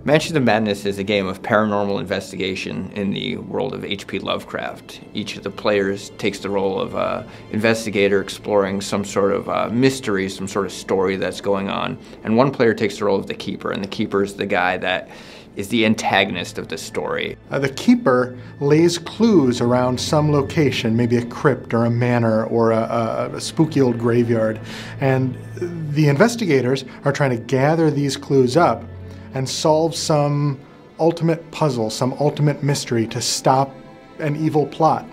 Mansions of Madness is a game of paranormal investigation in the world of H.P. Lovecraft. Each of the players takes the role of an investigator exploring some sort of mystery, some sort of story that's going on. And one player takes the role of the keeper, and the keeper is the guy that is the antagonist of the story. The keeper lays clues around some location, maybe a crypt or a manor or a spooky old graveyard. And the investigators are trying to gather these clues up and solve some ultimate puzzle, some ultimate mystery to stop an evil plot.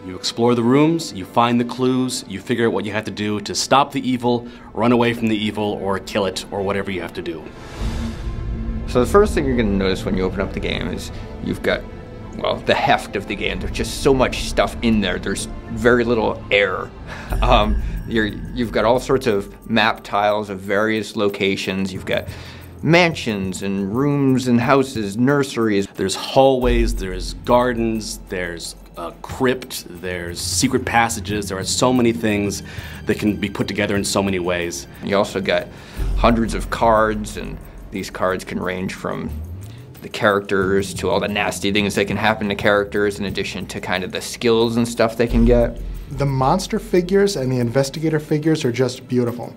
You explore the rooms, you find the clues, you figure out what you have to do to stop the evil, run away from the evil, or kill it, or whatever you have to do. So the first thing you're going to notice when you open up the game is you've got, well, the heft of the game. There's just so much stuff in there. There's very little air. You've got all sorts of map tiles of various locations. You've got mansions and rooms and houses, nurseries. There's hallways, there's gardens, there's a crypt, there's secret passages. There are so many things that can be put together in so many ways. You also got hundreds of cards, and these cards can range from the characters to all the nasty things that can happen to characters, in addition to kind of the skills and stuff they can get. The monster figures and the investigator figures are just beautiful.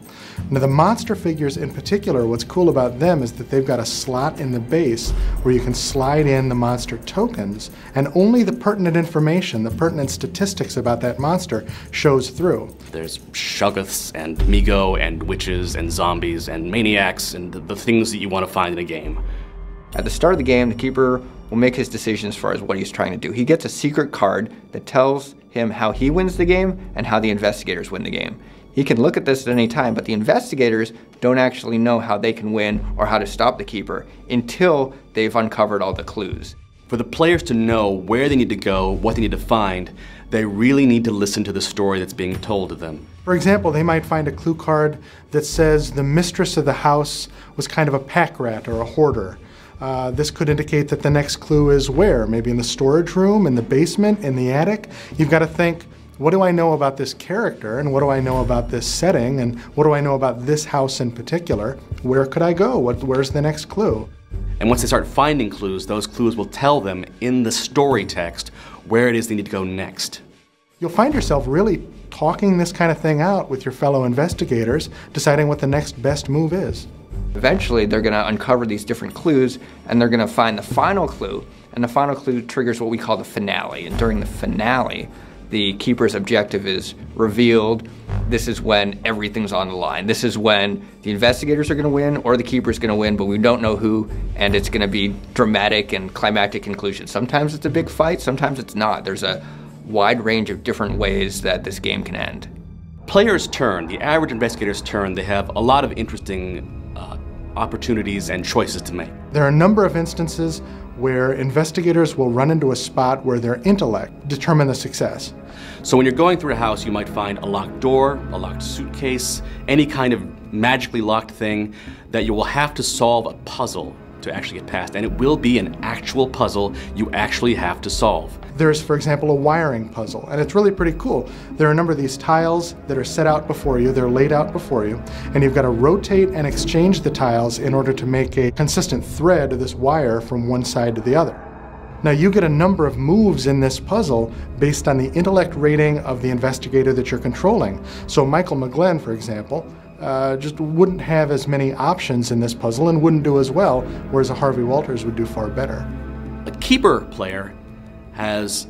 Now the monster figures in particular, what's cool about them is that they've got a slot in the base where you can slide in the monster tokens, and only the pertinent information, the pertinent statistics about that monster shows through. There's shoggoths and Migo and witches and zombies and maniacs and the things that you want to find in a game. At the start of the game, the keeper will make his decision as far as what he's trying to do. He gets a secret card that tells him how he wins the game and how the investigators win the game. He can look at this at any time, but the investigators don't actually know how they can win or how to stop the keeper until they've uncovered all the clues. For the players to know where they need to go, what they need to find, they really need to listen to the story that's being told to them. For example, they might find a clue card that says the mistress of the house was kind of a pack rat or a hoarder. This could indicate that the next clue is where? Maybe in the storage room, in the basement, in the attic. You've got to think, what do I know about this character, and what do I know about this setting, and what do I know about this house in particular? Where could I go? Where's the next clue? And once they start finding clues, those clues will tell them in the story text where it is they need to go next. You'll find yourself really talking this kind of thing out with your fellow investigators, deciding what the next best move is. Eventually, they're going to uncover these different clues, and they're going to find the final clue, and the final clue triggers what we call the finale. And during the finale, the keeper's objective is revealed. This is when everything's on the line. This is when the investigators are going to win or the keeper's going to win, but we don't know who, and it's going to be dramatic and climactic conclusion. Sometimes it's a big fight, sometimes it's not. There's a wide range of different ways that this game can end. Player's turn, the average investigator's turn, they have a lot of interesting opportunities and choices to make. There are a number of instances where investigators will run into a spot where their intellect determine the success. So when you're going through a house, you might find a locked door, a locked suitcase, any kind of magically locked thing that you will have to solve a puzzle to actually get past. And it will be an actual puzzle you actually have to solve. There's, for example, a wiring puzzle, and it's really pretty cool. There are a number of these tiles that are set out before you, they're laid out before you, and you've got to rotate and exchange the tiles in order to make a consistent thread of this wire from one side to the other. Now you get a number of moves in this puzzle based on the intellect rating of the investigator that you're controlling. So Michael McGlenn, for example, just wouldn't have as many options in this puzzle and wouldn't do as well, whereas a Harvey Walters would do far better. A keeper player has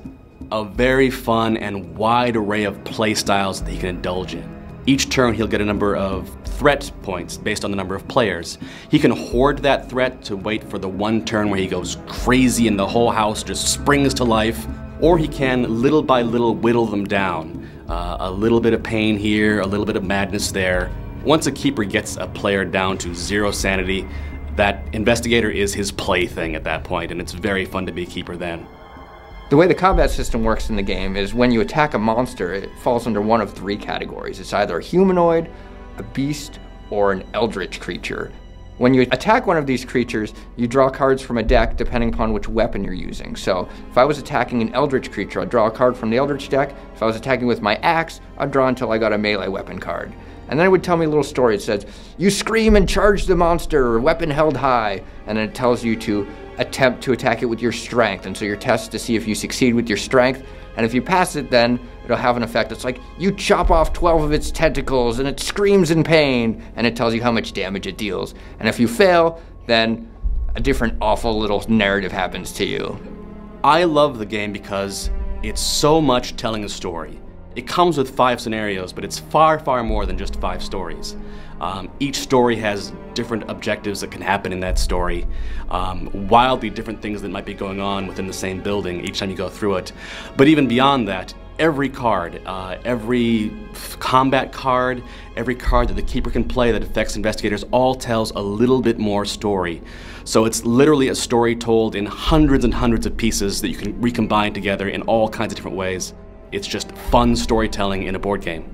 a very fun and wide array of play styles that he can indulge in. Each turn he'll get a number of threat points based on the number of players. He can hoard that threat to wait for the one turn where he goes crazy and the whole house just springs to life, or he can little by little whittle them down. A little bit of pain here, a little bit of madness there. Once a keeper gets a player down to 0 sanity, that investigator is his plaything at that point, and it's very fun to be a keeper then. The way the combat system works in the game is when you attack a monster, it falls under one of 3 categories. It's either a humanoid, a beast, or an eldritch creature. When you attack one of these creatures, you draw cards from a deck depending upon which weapon you're using. So if I was attacking an eldritch creature, I'd draw a card from the eldritch deck. If I was attacking with my axe, I'd draw until I got a melee weapon card. And then it would tell me a little story. It says, you scream and charge the monster, weapon held high. And then it tells you to attempt to attack it with your strength. And so your test to see if you succeed with your strength. And if you pass it, then it'll have an effect. It's like, you chop off 12 of its tentacles and it screams in pain. And it tells you how much damage it deals. And if you fail, then a different awful little narrative happens to you. I love the game because it's so much telling a story. It comes with 5 scenarios, but it's far, far more than just 5 stories. Each story has different objectives that can happen in that story, wildly different things that might be going on within the same building each time you go through it. But even beyond that, every card, every combat card, every card that the keeper can play that affects investigators all tells a little bit more story. So it's literally a story told in hundreds and hundreds of pieces that you can recombine together in all kinds of different ways. It's just fun storytelling in a board game.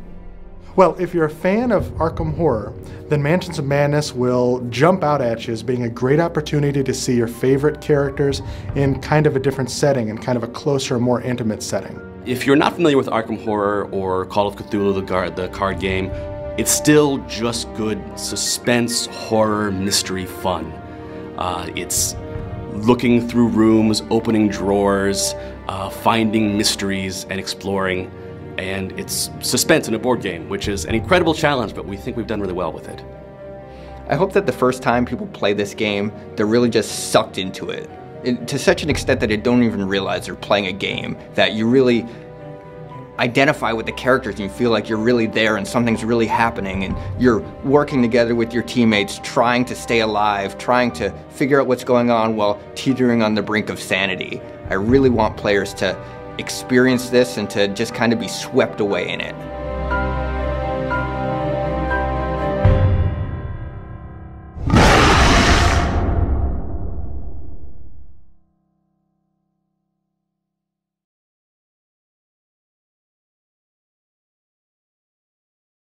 Well, if you're a fan of Arkham Horror, then Mansions of Madness will jump out at you as being a great opportunity to see your favorite characters in kind of a different setting, in kind of a closer, more intimate setting. If you're not familiar with Arkham Horror or Call of Cthulhu, the card game, it's still just good suspense, horror, mystery fun. It's looking through rooms, opening drawers, finding mysteries and exploring, and it's suspense in a board game, which is an incredible challenge, but we think we've done really well with it. I hope that the first time people play this game, they're really just sucked into it. To such an extent that they don't even realize they're playing a game, that you really identify with the characters and you feel like you're really there and something's really happening and you're working together with your teammates, trying to stay alive, trying to figure out what's going on while teetering on the brink of sanity. I really want players to experience this and to just kind of be swept away in it.